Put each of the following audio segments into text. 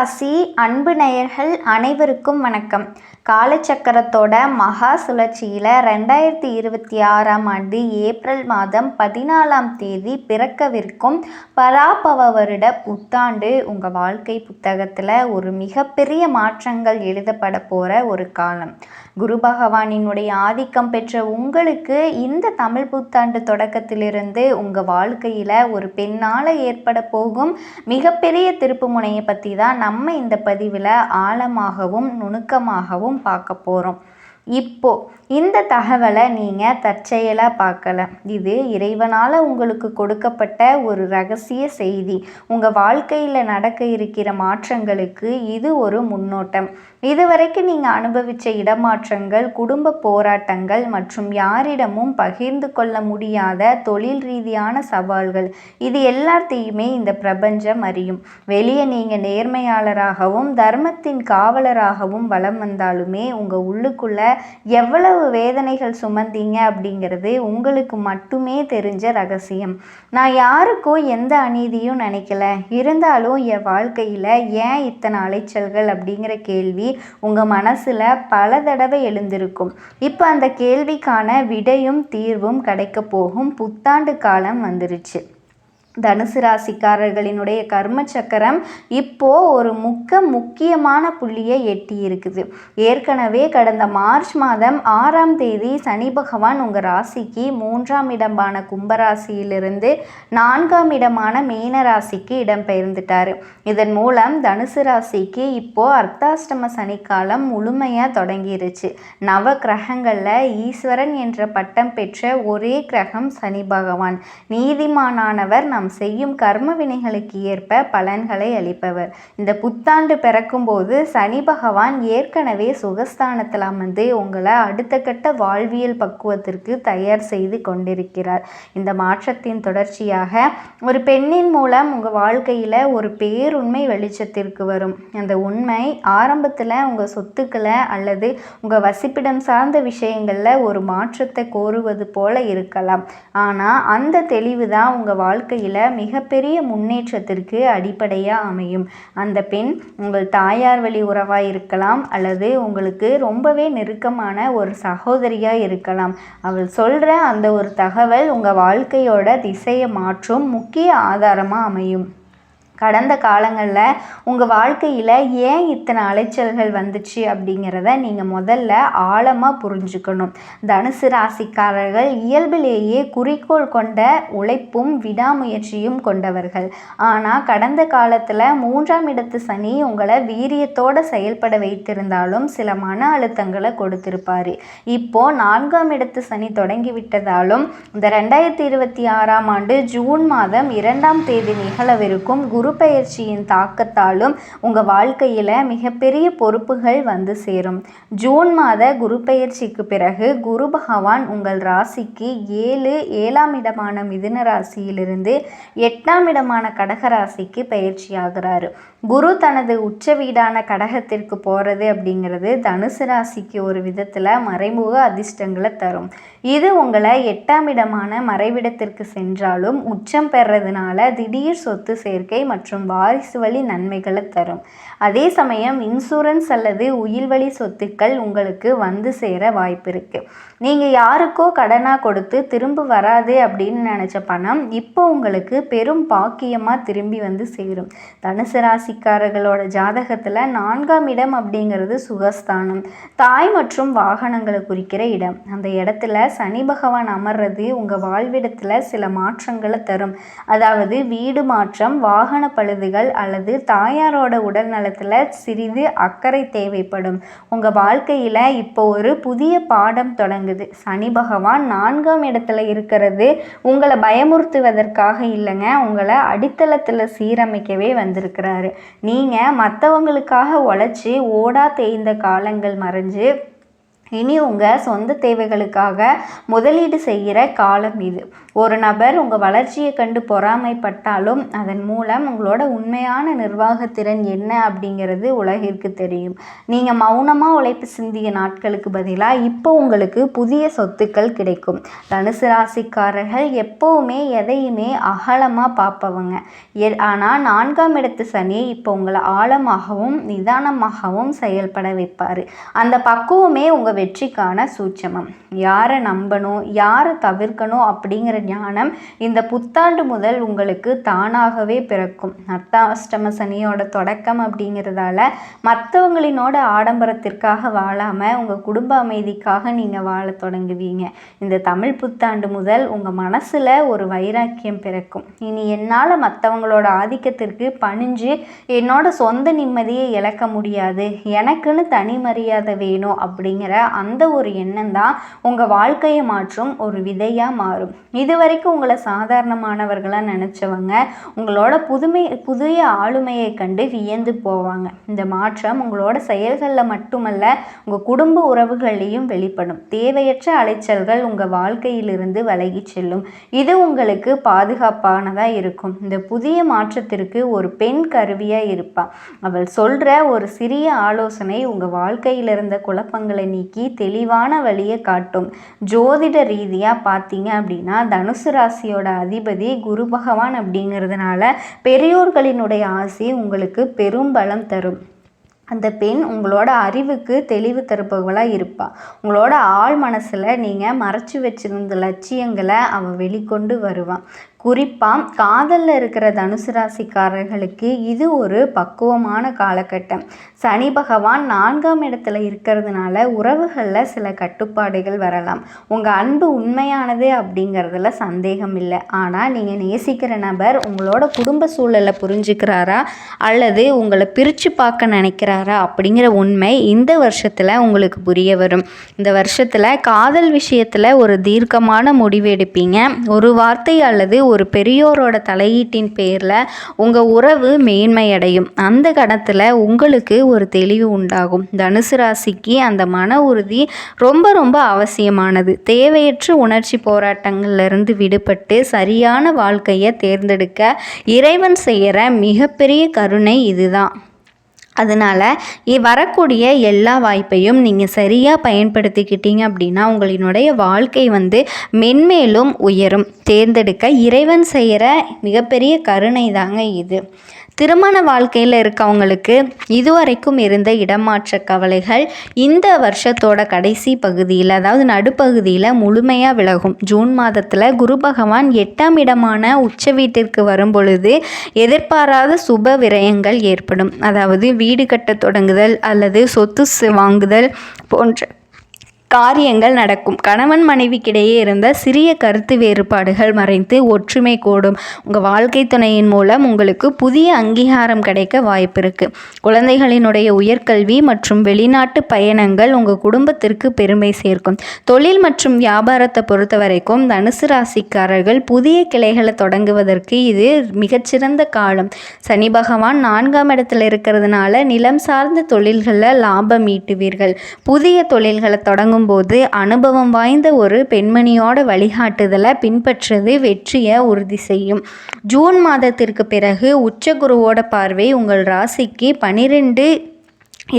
ராசி அன்பு நேயர்கள் அனைவருக்கும் வணக்கம். காலச்சக்கரத்தோட மகா சுழற்சியில் 2026ஆம் ஆண்டு ஏப்ரல் மாதம் 14ஆம் தேதி பிறக்கவிருக்கும் பராபவ வருட புத்தாண்டு உங்கள் வாழ்க்கை புத்தகத்தில் ஒரு மிகப்பெரிய மாற்றங்கள் எழுதப்பட போகிற ஒரு காலம். குரு பகவானினுடைய ஆதிக்கம் பெற்ற உங்களுக்கு இந்த தமிழ் புத்தாண்டு தொடக்கத்திலிருந்து உங்கள் வாழ்க்கையில் ஒரு பெண்ணால் ஏற்பட போகும் மிகப்பெரிய திருப்பு முனையை பற்றி தான் நம்ம இந்த பதிவில் ஆழமாகவும் நுணுக்கமாகவும் பார்க்க போகிறோம். இப்போ இந்த தகவலை நீங்கள் தற்செயலாக பார்க்கல. இது இறைவனால் உங்களுக்கு கொடுக்கப்பட்ட ஒரு ரகசிய செய்தி. உங்கள் வாழ்க்கையில் நடக்க இருக்கிற மாற்றங்களுக்கு இது ஒரு முன்னோட்டம். இதுவரைக்கும் நீங்கள் அனுபவித்த இடமாற்றங்கள், குடும்ப போராட்டங்கள் மற்றும் யாரிடமும் பகிர்ந்து கொள்ள முடியாத தொழில் ரீதியான சவால்கள், இது எல்லாத்தையுமே இந்த பிரபஞ்சம் அறியும். வெளியே நீங்கள் நேர்மையாளராகவும் தர்மத்தின் காவலராகவும் வலம் வந்தாலுமே உங்கள் உள்ளுக்குள்ள எவ்வளவு வேதனைகள் சுமந்தீங்க அப்படிங்கிறது உங்களுக்கு மட்டுமே தெரிஞ்ச ரகசியம். நான் யாருக்கும் எந்த அநீதியும் நினைக்கல, இருந்தாலும் என் வாழ்க்கையில் ஏன் இத்தனை அலைச்சல்கள் அப்படிங்கிற கேள்வி உங்கள் மனசில் பல தடவை எழுந்திருக்கும். இப்போ அந்த கேள்விக்கான விடையும் தீர்வும் கிடைக்க போகும் புத்தாண்டு காலம் வந்துருச்சு. தனுசு ராசிக்காரர்களினுடைய கர்ம சக்கரம் இப்போ ஒரு முக்கியமான புள்ளியை எட்டி இருக்குது. ஏற்கனவே கடந்த மார்ச் மாதம் 6ஆம் தேதி சனி பகவான் உங்கள் ராசிக்கு 3ஆம் இடமான கும்பராசியிலிருந்து 4ஆம் இடமான மீன ராசிக்கு இடம்பெயர்ந்துட்டார். இதன் மூலம் தனுசு ராசிக்கு இப்போ அர்த்தாஷ்டம சனிக்காலம் முழுமையாக தொடங்கிருச்சு. நவ கிரகங்களில் ஈஸ்வரன் என்ற பட்டம் பெற்ற ஒரே கிரகம் சனி பகவான். நீதிமானானவர் நம் செய்யும் கர்ம வினைகளுக்கு ஏற்ப பலன்களை அளிப்பவர். இந்த புத்தாண்டு பிறக்கும்போது சனி பகவான் ஏற்கனவே சுகஸ்தானத்தில் அமர்ந்து உங்களை அடுத்த கட்ட வாழ்வியல் பக்குவத்திற்கு தயார் செய்து கொண்டிருக்கிறார். இந்த மாற்றத்தின் தொடர்ச்சியாக ஒரு பெண்ணின் மூலம் உங்கள் வாழ்க்கையில் ஒரு பேருண்மை வெளிச்சத்திற்கு வரும். அந்த உண்மை ஆரம்பத்தில் உங்கள் சொத்துக்களை அல்லது உங்கள் வசிப்பிடம் சார்ந்த விஷயங்களில் ஒரு மாற்றத்தை கோருவது போல இருக்கலாம். ஆனால் அந்த தெளிவு தான் உங்கள் வாழ்க்கையில் மிகப்பெரிய முன்னேற்றத்திற்கு அடிப்படையாக அமையும். அந்த பெண் உங்கள் தாயார் வழி உறவாக இருக்கலாம், அல்லது உங்களுக்கு ரொம்பவே நெருக்கமான ஒரு சகோதரியாக இருக்கலாம். அவள் சொல்கிற அந்த ஒரு தகவல் உங்கள் வாழ்க்கையோட திசையை மாற்றும் முக்கிய ஆதாரமாக அமையும். கடந்த காலங்களில் உங்கள் வாழ்க்கையில் ஏன் இத்தனை அலைச்சல்கள் வந்துச்சு அப்படிங்கிறத நீங்கள் முதல்ல ஆழமாக புரிஞ்சுக்கணும். தனுசு ராசிக்காரர்கள் இயல்பிலேயே குறிக்கோள் கொண்ட உழைப்பும் விடாமுயற்சியும் கொண்டவர்கள். ஆனால் கடந்த காலத்தில் 3ஆம் இடத்து சனி உங்களை வீரியத்தோடு செயல்பட வைத்திருந்தாலும் சில மன அழுத்தங்களை கொடுத்திருப்பார். இப்போது 4ஆம் இடத்து சனி தொடங்கிவிட்டதாலும் இந்த 2026ஆம் ஆண்டு ஜூன் மாதம் 2ஆம் தேதி நிகழவிருக்கும் குரு பயிற்சியின் தாக்கத்தாலும் உங்கள் வாழ்க்கையில் மிகப்பெரிய பொறுப்புகள் வந்து சேரும். ஜூன் மாத குரு பயிற்சிக்கு பிறகு குரு பகவான் உங்கள் ராசிக்கு 7ஆம் இடமான மிதுன ராசியிலிருந்து 8ஆம் இடமான கடக ராசிக்கு பயிற்சியாகிறாரு. குரு தனது உச்ச வீடான கடகத்திற்கு போகிறது அப்படிங்கிறது தனுசு ராசிக்கு ஒரு விதத்தில் மறைமுக அதிர்ஷ்டங்களை தரும். இது உங்களை 8ஆம் இடமான மறைவிடத்திற்கு சென்றாலும் உச்சம் பெறதுனால திடீர் சொத்து சேர்க்கை மற்றும் வாரிசு வழி நன்மைகளை தரும். அதே சமயம் இன்சூரன்ஸ் அல்லது உயிர்வழி சொத்துக்கள் உங்களுக்கு வந்து சேர வாய்ப்பு இருக்குது. நீங்கள் யாருக்கோ கடனாக கொடுத்து திரும்ப வராது அப்படின்னு நினச்ச பணம் இப்போ உங்களுக்கு பெரும் பாக்கியமாக திரும்பி வந்து சேரும். தனுசு ராசிக்காரர்களோட ஜாதகத்தில் 4ஆம் இடம் அப்படிங்கிறது சுகஸ்தானம், தாய் மற்றும் வாகனங்களை குறிக்கிற இடம். அந்த இடத்துல சனி பகவான் அமர்றது உங்கள் வாழ்விடத்தில் சில மாற்றங்களை தரும். அதாவது வீடு மாற்றம், வாகன பழுதுகள் அல்லது தாயாரோட உடல் நலத்தில் சிறிது அக்கறை தேவைப்படும். உங்கள் வாழ்க்கையில் இப்போ ஒரு புதிய பாடம் தொடங்குது. சனி பகவான் 4ஆம் இடத்துல இருக்கிறது உங்களை பயமுறுத்துவதற்காக இல்லைங்க, உங்களை அடித்தளத்தில் சீரமைக்கவே வந்திருக்கிறாரு. நீங்கள் மற்றவங்களுக்காக உழைச்சி ஓடா தேய்ந்த காலங்கள் மறைஞ்சு இனி உங்கள் சொந்த தேவைகளுக்காக முதலீடு செய்கிற காலம் இது. ஒரு நபர் உங்கள் வளர்ச்சியை கண்டு பொறாமைப்பட்டாலும் அதன் மூலம் உங்களோட உண்மையான நிர்வாகத்திறன் என்ன அப்படிங்கிறது உலகிற்கு தெரியும். நீங்கள் மௌனமாக உழைப்பு சிந்திய நாட்களுக்கு பதிலாக இப்போ உங்களுக்கு புதிய சொத்துக்கள் கிடைக்கும். தனுசு ராசிக்காரர்கள் எப்போவுமே எதையுமே அகலமாக பார்ப்பவங்க. ஆனால் 4ஆம் இடத்து சனி இப்போ உங்களை ஆழமாகவும் நிதானமாகவும் செயல்பட வைப்பார். அந்த பக்குவமே உங்கள் வெற்றிக்கான சூட்சமம். யாரை நம்பணும், யாரை தவிர்க்கணும் அப்படிங்கிற ஞானம் இந்த புத்தாண்டு முதல் உங்களுக்கு தானாகவே பிறக்கும். அர்த்தாஷ்டம சனியோட தொடக்கம் அப்படிங்கிறதால மற்றவங்களினோட ஆடம்பரத்திற்காக வாழாமல் உங்கள் குடும்ப அமைதிக்காக நீங்கள் வாழ தொடங்குவீங்க. இந்த தமிழ் புத்தாண்டு முதல் உங்கள் மனசில் ஒரு வைராக்கியம் பிறக்கும். இனி என்னால் மற்றவங்களோட ஆதிக்கத்திற்கு பணிஞ்சு என்னோட சொந்த நிம்மதியை இழக்க முடியாது, எனக்குன்னு தனி மரியாதை வேணும் அப்படிங்கிற அந்த ஒரு எண்ணம் தான் உங்கள் வாழ்க்கையை மாற்றும் ஒரு விதையாக மாறும். இது வரைக்கும் உங்களை சாதாரணமானவர்களாக நினச்சவங்க உங்களோட புதிய ஆளுமையை கண்டு வியந்து போவாங்க. இந்த மாற்றம் உங்களோட செயல்களில் மட்டுமல்ல, உங்கள் குடும்ப உறவுகளையும் வெளிப்படும். தேவையற்ற அலைச்சல்கள் உங்கள் வாழ்க்கையிலிருந்து விலகி செல்லும். இது உங்களுக்கு பாதுகாப்பானதாக இருக்கும். இந்த புதிய மாற்றத்திற்கு ஒரு பெண் கருவியாக இருப்பாள். அவள் சொல்கிற ஒரு சிறிய ஆலோசனை உங்கள் வாழ்க்கையில் இருந்த குழப்பங்களை நீக்கி தெளிவான வழியை காட்டும். ஜோதிட ரீதியாக பார்த்தீங்க அப்படின்னா தனுசு ராசியோட அதிபதி குரு பகவான் அப்படிங்கிறதுனால பெரியோர்களினுடைய ஆசை உங்களுக்கு பெரும் பலம் தரும். அந்த பெண் உங்களோட அறிவுக்கு தெளிவு தருப்பவளாக இருப்பாள். உங்களோட ஆழ் மனசில் நீங்கள் மறைச்சி வச்சிருந்த லட்சியங்களை அவள் வெளிக்கொண்டு வருவான். குறிப்பாக காதலில் இருக்கிற தனுசு ராசிக்காரர்களுக்கு இது ஒரு பக்குவமான காலகட்டம். சனி பகவான் 4ஆம் இடத்துல இருக்கிறதுனால உறவுகளில் சில கட்டுப்பாடுகள் வரலாம். உங்கள் அன்பு உண்மையானது அப்படிங்கிறதுல சந்தேகம் இல்லை. ஆனால் நீங்கள் நேசிக்கிற நபர் உங்களோட குடும்ப சூழலை புரிஞ்சுக்கிறாரா அல்லது உங்களை பிரித்து பார்க்க நினைக்கிறாரா அப்படிங்கிற உண்மை இந்த வருஷத்தில் உங்களுக்கு புரிய வரும். இந்த வருஷத்தில் காதல் விஷயத்தில் ஒரு தீர்க்கமான முடிவு எடுப்பீங்க. ஒரு வார்த்தை அல்லது ஒரு பெரியோரோட தலையீட்டின் பேரில் உங்கள் உறவு மேன்மையடையும். அந்த கணத்தில் உங்களுக்கு ஒரு தெளிவு உண்டாகும். தனுசு ராசிக்கு அந்த மன உறுதி ரொம்ப ரொம்ப அவசியமானது. தேவையற்ற உணர்ச்சி போராட்டங்கள்லேருந்து விடுபட்டு சரியான வாழ்க்கையை தேர்ந்தெடுக்க இறைவன் செய்கிற மிகப்பெரிய கருணை இதுதான். அதனால் வரக்கூடிய எல்லா வாய்ப்பையும் நீங்கள் சரியாக பயன்படுத்திக்கிட்டீங்க அப்படின்னா உங்களினுடைய வாழ்க்கை மென்மேலும் உயரும். தேர்ந்தெடுக்க இறைவன் செய்கிற மிகப்பெரிய கருணை தாங்க இது. திருமண வாழ்க்கையில் இருக்கவங்களுக்கு இதுவரைக்கும் இருந்த இடமாற்ற கவலைகள் இந்த வருஷத்தோட கடைசி பகுதியில், அதாவது நடுப்பகுதியில் முழுமையாக விலகும். ஜூன் மாதத்தில் குரு பகவான் 8ஆம் இடமான உச்ச வீட்டிற்கு வரும் பொழுது எதிர்பாராத சுப விரயங்கள் ஏற்படும். அதாவது வீடு கட்ட தொடங்குதல் அல்லது சொத்து வாங்குதல் போன்ற காரியங்கள் நடக்கும். கணவன் மனைவிக்கிடையே இருந்த சிறிய கருத்து வேறுபாடுகள் மறைந்து ஒற்றுமை கூடும். உங்கள் வாழ்க்கை துணையின் மூலம் உங்களுக்கு புதிய அங்கீகாரம் கிடைக்க வாய்ப்பு இருக்குது. குழந்தைகளினுடைய உயர்கல்வி மற்றும் வெளிநாட்டு பயணங்கள் உங்கள் குடும்பத்திற்கு பெருமை சேர்க்கும். தொழில் மற்றும் வியாபாரத்தை பொறுத்த வரைக்கும் தனுசு ராசிக்காரர்கள் புதிய கிளைகளை தொடங்குவதற்கு இது மிகச்சிறந்த காலம். சனி பகவான் 4ஆம் இடத்துல இருக்கிறதுனால நிலம் சார்ந்த தொழில்களில் லாபம் ஈட்டுவீர்கள். புதிய தொழில்களை தொடங்கும் போது அனுபவம் வாய்ந்த ஒரு பெண்மணியோட வழிகாட்டுதலை பின்பற்றுவது வெற்றியை உறுதி செய்யும். ஜூன் மாதத்திற்கு பிறகு உச்சகுருவோட பார்வை உங்கள் ராசிக்கு 12,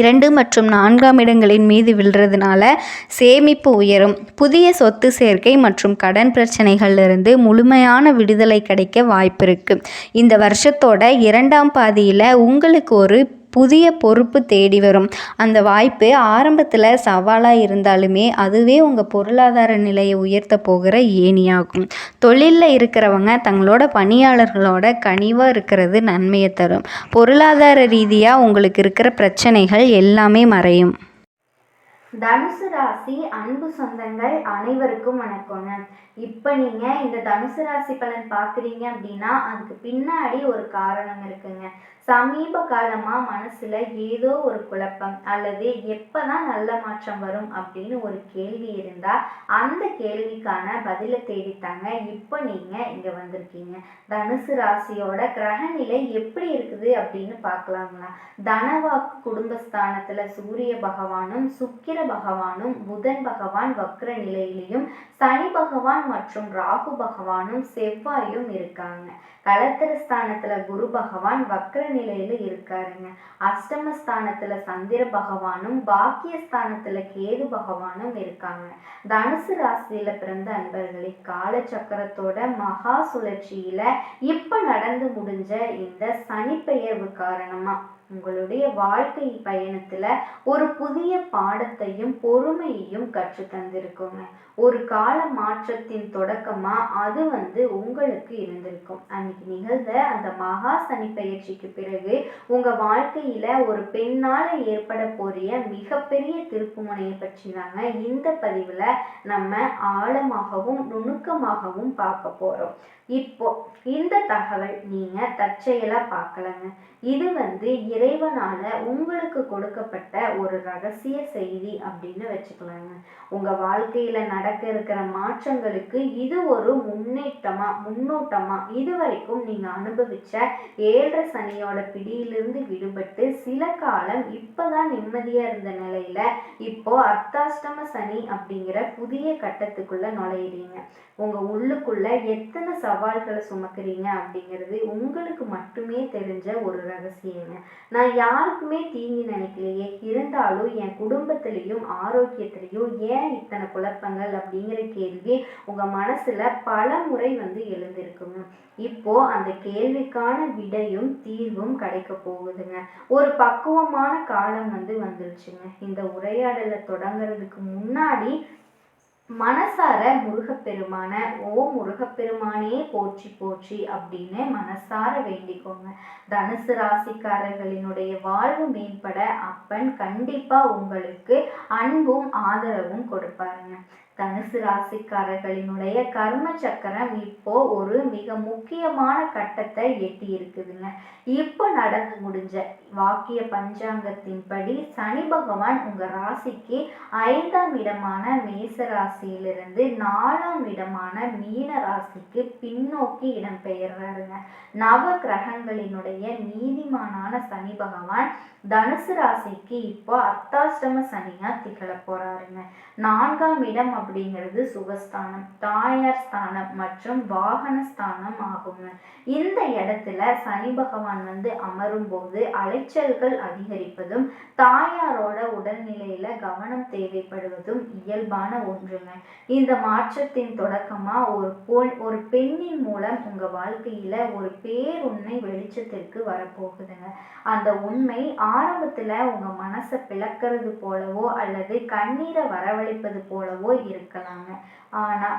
2 மற்றும் 4ஆம் இடங்களின் மீது விழுறதுனால சேமிப்பு உயரும். புதிய சொத்து சேர்க்கை மற்றும் கடன் பிரச்சனைகளிலிருந்து முழுமையான விடுதலை கிடைக்க வாய்ப்பு இருக்குது. இந்த வருஷத்தோட 2ஆம் பாதியில் உங்களுக்கு ஒரு புதிய பொறுப்பு தேடி வரும். அந்த வாய்ப்பு ஆரம்பத்தில் சவாலாக இருந்தாலுமே அதுவே உங்கள் பொருளாதார நிலையை உயர்த்த போகிற ஏணியாகும். தொழிலில் இருக்கிறவங்க தங்களோட பணியாளர்களோட கனிவாக இருக்கிறது நன்மையை தரும். பொருளாதார ரீதியாக உங்களுக்கு இருக்கிற பிரச்சனைகள் எல்லாமே மறையும். தனுசு ராசி அன்பு சொந்தங்கள் அனைவருக்கும் வணக்கங்க. இப்போ நீங்கள் இந்த தனுசு ராசி பலன் பார்க்குறீங்க அப்படின்னா அதுக்கு பின்னாடி ஒரு காரணம் இருக்குங்க. சமீப காலமாக மனசில் ஏதோ ஒரு குழப்பம் அல்லது எப்போ தான் நல்ல மாற்றம் வரும் அப்படின்னு ஒரு கேள்வி இருந்தால் அந்த கேள்விக்கான பதிலை தேடித்தாங்க இப்போ நீங்கள் இங்கே வந்திருக்கீங்க. தனுசு ராசியோட கிரகநிலை எப்படி இருக்குது அப்படின்னு பார்க்கலாங்களா? தனவாக்கு குடும்பஸ்தானத்தில் சூரிய பகவானும் சுக்கிர பகவானும் புதன் பகவான் வக்ர நிலையிலையும் சனி பகவான் மற்றும் ராகு பகவானும் செவ்வாயும் இருக்காங்க. கலத்திரஸ்தானத்துல குரு பகவான் வக்ர நிலையில இருக்காருங்க. அஷ்டமஸ்தானத்துல சந்திர பகவானும் பாக்கியஸ்தானத்துல கேது பகவானும் இருக்காங்க. தனுசு ராசியில பிறந்த அன்பர்களே, காலச்சக்கரத்தோட மகா சுழற்சியில இப்ப நடந்து முடிஞ்ச இந்த சனிப்பெயர்வு காரணமா உங்களுடைய வாழ்க்கை பயணத்துல ஒரு புதிய பாடத்தையும் பொறுமையையும் கற்று தந்திருக்குங்க. ஒரு கால மாற்றத்தின் தொடக்கமா அது உங்களுக்கு இருந்திருக்கும். அன்னைக்கு நிகழ்ந்த அந்த மகா சனி பயிற்சிக்கு பிறகு உங்க வாழ்க்கையில ஒரு பெண்ணால ஏற்பட போறிய மிகப்பெரிய திருப்புமுனையை பற்றி தாங்க இந்த பதிவுல நம்ம ஆழமாகவும் நுணுக்கமாகவும் பார்க்க போறோம். இப்போ இந்த தகவல் நீங்க தற்செயலா பார்க்கலங்க. இது இறைவனால உங்களுக்கு கொடுக்கப்பட்ட ஒரு ரகசிய செய்தி அப்படின்னு வச்சுக்கலாங்க. உங்க வாழ்க்கையில நடக்க இருக்கிற மாற்றங்களுக்கு இது ஒரு முன்னோட்டமா இதுவரைக்கும் நீங்க அனுபவிச்ச 7 சனியோட பிடியிலிருந்து விடுபட்டு சில காலம் இப்பதான் நிம்மதியா இருந்த நிலையில இப்போ அர்த்தாஷ்டம சனி அப்படிங்கிற புதிய கட்டத்துக்குள்ள நுழையிறீங்க. உங்க உள்ளுக்குள்ள எத்தனை சவால்களை சுமக்குறீங்க அப்படிங்கிறது உங்களுக்கு மட்டுமே தெரிஞ்ச ஒரு ரகசியங்க. நான் யாருக்குமே தீங்கி நினைக்கலையே, இருந்தாலும் என் குடும்பத்திலையும் ஆரோக்கியத்திலையும் ஏன் இத்தனை குழப்பங்கள் அப்படிங்கிற கேள்வி உங்க மனசுல பல முறை எழுந்திருக்குங்க. இப்போ அந்த கேள்விக்கான விடையும் தீர்வும் கிடைக்க போகுதுங்க. ஒரு பக்குவமான காலம் வந்துருச்சுங்க. இந்த உரையாடலை தொடங்குறதுக்கு முன்னாடி மனசார முருகப்பெருமான முருகப்பெருமானே போற்றி போற்றி அப்படின்னு மனசார வேண்டிக்கோங்க. தனுசு ராசிக்காரர்களினுடைய வாழ்வு மேம்பட அப்பன் கண்டிப்பா உங்களுக்கு அன்பும் ஆதரவும் கொடுப்பாருங்க. தனுசு ராசிக்காரர்களினுடைய கர்ம சக்கரம் இப்போ ஒரு மிக முக்கியமான கட்டத்தை எட்டி இருக்குதுங்க. இப்போ நடந்து முடிஞ்ச வாக்கிய பஞ்சாங்கத்தின்படி சனி பகவான் உங்க ராசிக்கு 5ஆம் இடமான மேச ராசியிலிருந்து 4ஆம் இடமான மீன ராசிக்கு பின்னோக்கி இடம்பெயர்றாருங்க. நவ கிரகங்களினுடைய நீதிமானான சனி பகவான் தனுசு ராசிக்கு இப்போ அர்த்தாஷ்டம சனியா திகழ போறாருங்க. 4ஆம் இடம் அப்படிங்கிறது சுகஸ்தானம், தாயார் ஸ்தானம் மற்றும் வாகன ஸ்தானம் ஆகுங்க. இந்த இடத்துல சனி பகவான் அமரும் போது அலைச்சல்கள் அதிகரிப்பதும் தாயாரோட உடல்நிலையில கவனம் தேவைப்படுவதும் இயல்பான ஒன்றுங்க. இந்த மாற்றத்தின் தொடக்கமா ஒரு பெண்ணின் மூலம் உங்க வாழ்க்கையில ஒரு பேருண்மை வெளிச்சத்திற்கு வரப்போகுதுங்க. அந்த உண்மை ஆரம்பத்துல உங்க மனசை பிளக்கிறது போலவோ அல்லது கண்ணீரை வரவழைப்பது போலவோ இருக்கலாங்க. ஆனா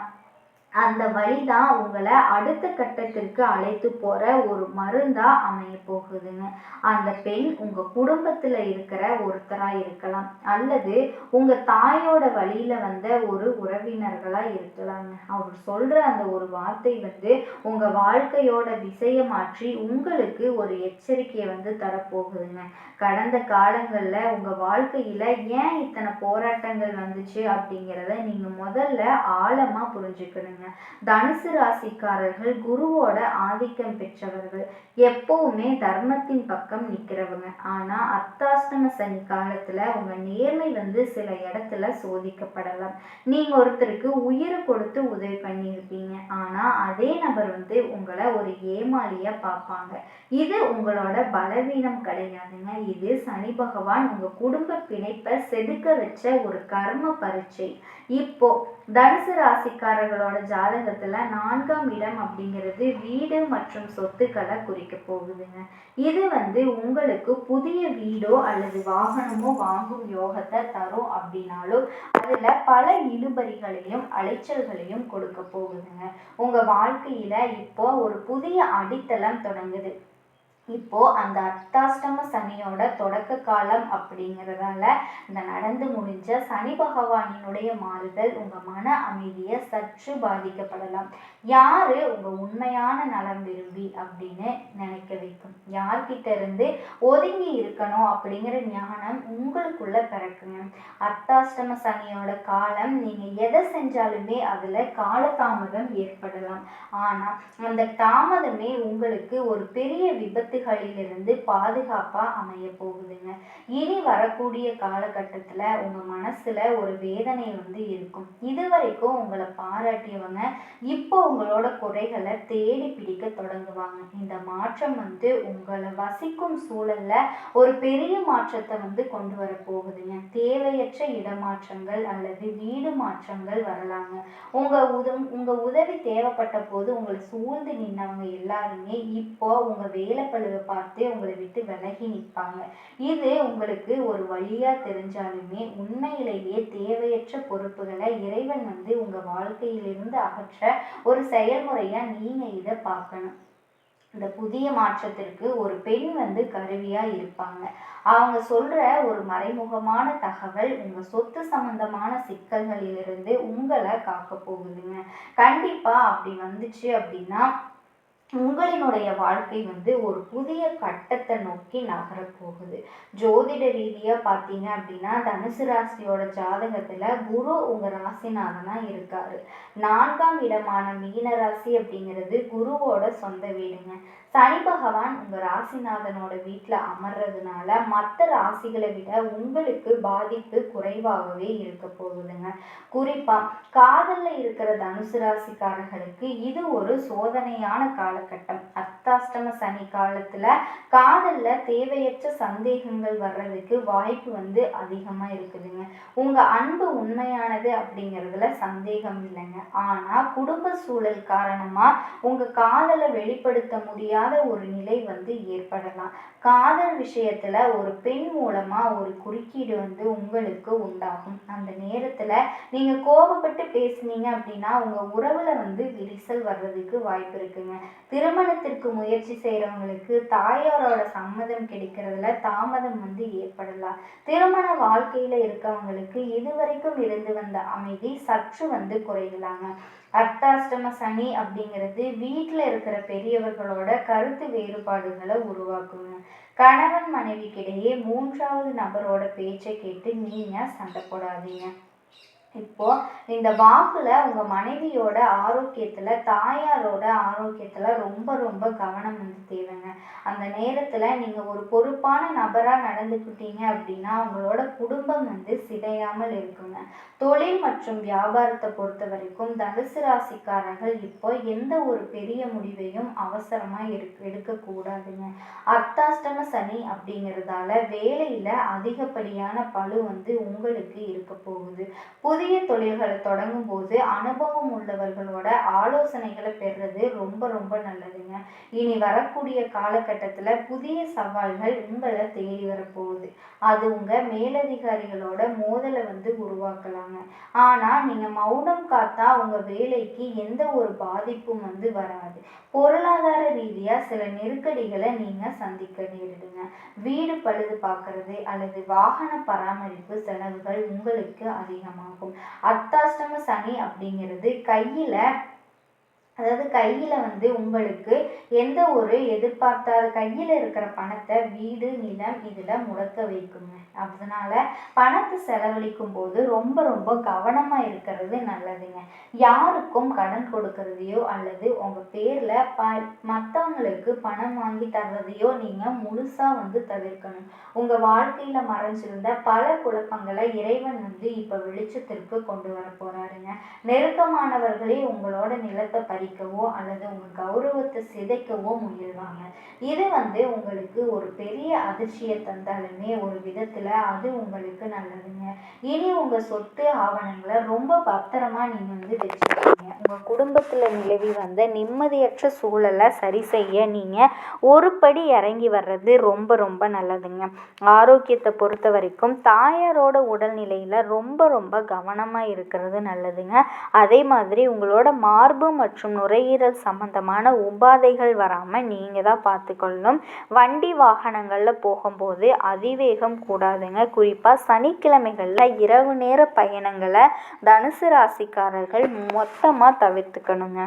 அந்த வழிதான் உங்களை அடுத்த கட்டத்திற்கு அழைத்து போற ஒரு மருந்தா அமைய போகுதுங்க. அந்த பெண் உங்க குடும்பத்துல இருக்கிற ஒருத்தரா இருக்கலாம், அல்லது உங்க தாயோட வழியில வந்த ஒரு உறவினர்களா இருக்கலாங்க. அவர் சொல்ற அந்த ஒரு வார்த்தை உங்க வாழ்க்கையோட திசையை மாற்றி உங்களுக்கு ஒரு எச்சரிக்கையை தரப்போகுதுங்க. கடந்த காலங்கள்ல உங்க வாழ்க்கையில ஏன் இத்தனை போராட்டங்கள் வந்துச்சு அப்படிங்கிறத நீங்க முதல்ல ஆழமா புரிஞ்சுக்கணுங்க. தனுசு ராசிக்காரர்கள் குருவோட ஆதிக்கம் பெற்றவர்கள், எப்பவுமே தர்மத்தின் பக்கம் நிக்கிறவங்க. ஆனா அர்த்தாஷ்டம சனி காலத்துல உங்க நேர்மை சில இடத்துல சோதிக்கப்படலாம். நீங்க ஒருத்தருக்கு உயிரை கொடுத்து உதவி பண்ணியிருப்பீங்க, ஆனா அதே நபர் உங்களை ஒரு ஏமாளியா பார்ப்பாங்க. இது உங்களோட பலவீனம் கிடையாதுங்க. இது சனி பகவான் உங்க குடும்ப பிணைப்பை செதுக்க வச்ச ஒரு கர்ம பரீட்சை. இப்போ தனுசு ராசிக்காரர்களோட ஜாதகத்துல 4ஆம் இடம் அப்படிங்கிறது வீடு மற்றும் சொத்துக்களை குறிக்க போகுதுங்க. இது உங்களுக்கு புதிய வீடோ அல்லது வாகனமோ வாங்கும் யோகத்தை தரும் அப்படின்னாலும் அதுல பல இழுபறிகளையும் அலைச்சல்களையும் கொடுக்க போகுதுங்க. உங்க வாழ்க்கையில இப்போ ஒரு புதிய அடித்தளம் தொடங்குது. இப்போ அந்த அர்த்தாஷ்டம சனியோட தொடக்க காலம் அப்படிங்கிறதால இந்த நடந்து முடிஞ்ச சனி பகவானினுடைய மாறுதல் உங்க மன அமைதியை சற்று பாதிக்கப்படலாம். யாரு உங்க உண்மையான நலம் விரும்பி அப்படின்னு நினைக்க வைக்கும், யார்கிட்ட இருந்து ஒதுங்கி இருக்கணும் அப்படிங்கிற ஞானம் உங்களுக்குள்ள பிறக்குங்க. அர்த்தாஷ்டம சனியோட காலம் நீங்க எதை செஞ்சாலுமே அதுல காலதாமதம் ஏற்படலாம். ஆனா அந்த தாமதமே உங்களுக்கு ஒரு பெரிய விபத்து ஆபத்துகளிலிருந்து பாதுகாப்பாக அமைய போகுதுங்க. இனி வரக்கூடிய காலகட்டத்தில் உங்கள் மனசில் ஒரு வேதனை வந்து இருக்கும். இதுவரைக்கும் உங்களை பாராட்டியவங்க இப்போ உங்களோட குறைகளை தேடி பிடிக்க தொடங்குவாங்க. இந்த மாற்றம் வந்து உங்களை வசிக்கும் சூழல்ல ஒரு பெரிய மாற்றத்தை வந்து கொண்டு வர போகுதுங்க. தேவையற்ற இடமாற்றங்கள் அல்லது வீடு மாற்றங்கள் வரலாங்க. உங்க உதவி தேவைப்பட்ட போது உங்களை சூழ்ந்து நின்னவங்க எல்லாருமே இப்போ உங்க வேலை பளுவை பார்த்து உங்களை விட்டு விலகி நிற்பாங்க. இது உங்களுக்கு ஒரு வழியா தெரிஞ்சாலுமே உண்மையிலேயே தேவையற்ற பொறுப்புகளை இறைவன் வந்து உங்க வாழ்க்கையிலிருந்து அகற்ற ஒரு செயல்முறையா நீங்க இதை பார்க்கணும். இந்த புதிய மாற்றத்திற்கு ஒரு பெண் வந்து கருவியா இருப்பாங்க. அவங்க சொல்ற ஒரு மறைமுகமான தகவல் உங்க சொத்து சம்பந்தமான சிக்கல்களிலிருந்து உங்களை காக்க போகுதுங்க. கண்டிப்பா அப்படி வந்துச்சு அப்படின்னா உங்களினுடைய வாழ்க்கை வந்து ஒரு புதிய கட்டத்தை நோக்கி நகரப்போகுது. ஜோதிட ரீதியா பார்த்தீங்க அப்படின்னா தனுசு ராசியோட ஜாதகத்துல குரு உங்க ராசிநாதனா இருக்காரு. 4ஆம் இடமான மீன ராசி அப்படிங்கிறது குருவோட சொந்த வீடுங்க. சனி பகவான் உங்க ராசிநாதனோட வீட்டுல அமர்றதுனால மற்ற ராசிகளை விட உங்களுக்கு பாதிப்பு குறைவாகவே இருக்க போகுதுங்க. குறிப்பா காதல்ல இருக்கிற தனுசு ராசிக்காரர்களுக்கு இது ஒரு சோதனையான காலகட்டம். அர்த்தாஷ்டம சனி காலத்துல காதல்ல தேவையற்ற சந்தேகங்கள் வர்றதுக்கு வாய்ப்பு வந்து அதிகமா இருக்குதுங்க. உங்க அன்பு உண்மையானது அப்படிங்கிறதுல சந்தேகம் இல்லைங்க. ஆனா குடும்ப சூழல் காரணமா உங்க காதலை வெளிப்படுத்த முடியாத ஒரு நிலை வந்து ஏற்படலாம். காதல் விஷயத்துல ஒரு பெண் மூலமா ஒரு குறுக்கீடு வந்து உங்களுக்கு உண்டாகும். அந்த நேரத்துல நீங்க கோபப்பட்டு பேசுனீங்க அப்படின்னா உங்க உறவுல வந்து விரிசல் வர்றதுக்கு வாய்ப்பு இருக்குங்க. திருமணத்திற்கு முயற்சி செய்யறவங்களுக்கு தாயாரோட சம்மதம் கிடைக்கிறதுல தாமதம் வந்து ஏற்படலாம். திருமண வாழ்க்கையில இருக்கவங்களுக்கு இதுவரைக்கும் இருந்து வந்த அமைதி சற்று வந்து குறையலாங்க. அர்த்தாஷ்டம சனி அப்படிங்கிறது வீட்டில் இருக்கிற பெரியவர்களோட கருத்து வேறுபாடுகளை உருவாக்குங்க. கணவன் மனைவிக்கிடையே 3வது நபரோட பேச்சை கேட்டு நீங்க சண்டை போடாதீங்க. இப்போ இந்த வாக்குல உங்க மனைவியோட ஆரோக்கியத்துல தாயாரோட ஆரோக்கியத்துல ரொம்ப ரொம்ப கவனம் வந்து தேவைங்க. அந்த நேரத்துல நீங்க ஒரு பொறுப்பான நபரா நடந்துக்கிட்டீங்க அப்படின்னா உங்களோட குடும்பம் வந்து சிதையாமல் இருக்குங்க. தொழில் மற்றும் வியாபாரத்தை பொறுத்த வரைக்கும் தனுசு ராசிக்காரர்கள் இப்போ எந்த ஒரு பெரிய முடிவையும் அவசரமா எடுக்க கூடாதுங்க. அர்த்தாஷ்டம சனி அப்படிங்கிறதால வேலையில அதிகப்படியான பளு வந்து உங்களுக்கு இருக்க போகுது. புதிய தொழில்களை தொடங்கும் போது அனுபவம் உள்ளவர்களோட ஆலோசனைகளை பெறுறது ரொம்ப ரொம்ப நல்லதுங்க. இனி வரக்கூடிய காலகட்டத்துல புதிய சவால்கள் உங்களை தேடி வரப்போகுது. அது உங்க மேலதிகாரிகளோட மோதலை வந்து உருவாக்கலாங்க. ஆனா நீங்க மௌனம் காத்தா உங்க வேலைக்கு எந்த ஒரு பாதிப்பும் வந்து வராது. பொருளாதார ரீதியா சில நெருக்கடிகளை நீங்க சந்திக்க நேரிடுங்க. வீடு பழுது பார்க்கறது அல்லது வாகன பராமரிப்பு செலவுகள் உங்களுக்கு அதிகமாகும். அர்த்தாஷ்டம சனி அப்படிங்கிறது கையில வந்து உங்களுக்கு எந்த ஒரு எதிர்பார்த்தாத கையில இருக்கிற பணத்தை வீடு நிலம் இதுல முடக்க வைக்குங்க. அதனால பணத்தை செலவழிக்கும் போது ரொம்ப ரொம்ப கவனமா இருக்கிறது நல்லதுங்க. யாருக்கும் கடன் கொடுக்கறதையோ அல்லது உங்க பேர்ல மற்றவங்களுக்கு பணம் வாங்கி தர்றதையோ நீங்க முழுசா வந்து தவிர்க்கணும். உங்க வாழ்க்கையில மறைஞ்சிருந்த பல குழப்பங்களை இறைவன் வந்து இப்ப வெளிச்சத்திற்கு கொண்டு வர போறாருங்க. நெருக்கமானவர்களே உங்களோட நிலத்தை பறிக்கவோ அல்லது உங்க கௌரவத்தை சிதைக்கவோ முயல்வாங்க. இது வந்து உங்களுக்கு ஒரு பெரிய அதிர்ச்சியை தந்தாலுமே ஒரு விதத்துல அது உங்களுக்கு நல்லதுங்க. இனி உங்க சொத்து ஆவணங்களை ரொம்ப பத்திரமா நீங்க வந்து வச்சுக்கீங்க. உங்க குடும்பத்துல நிலவி வந்த நிம்மதியற்ற சூழலை சரி செய்ய நீங்க ஒரு படி இறங்கி வர்றது ரொம்ப ரொம்ப நல்லதுங்க. ஆரோக்கியத்தை பொறுத்த வரைக்கும் தாயாரோட உடல்நிலையில ரொம்ப ரொம்ப கவனமா இருக்கிறது நல்லதுங்க. அதே மாதிரி உங்களோட மார்பு மற்றும் நுரையீரல் சம்பந்தமான உபாதைகள் வராம நீங்க தான் பார்த்துக்கொள்ளணும். வண்டி வாகனங்கள்ல போகும்போது அதிவேகம் கூடாதுங்க. குறிப்பா சனிக்கிழமைகள்ல இரவு நேர பயணங்களை தனுசு ராசிக்காரர்கள் மொத்தமா தவிர்த்துக்கணுங்க.